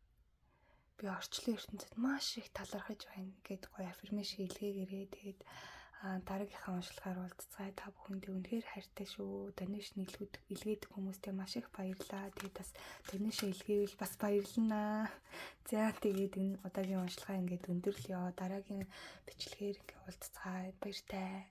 Би орчлон ертөнцид маш их талархаж байна гэд гоё аффирмашн илгээгээрээ тэгээд дараагийнхаа уншлагаар уулзцгаая. Та бүхэндээ үнэхээр хайртай шүү. Донешн илгээдэг хүмүүстээ маш их баярлалаа. Тэгээд бас донешн илгээвэл бас баярлнаа. За тэгээд энэ удаагийн уншлагаа ингээд өндөрлөё. Дараагийн бичлэгээр ингээд уулзцгаая. Баяртай.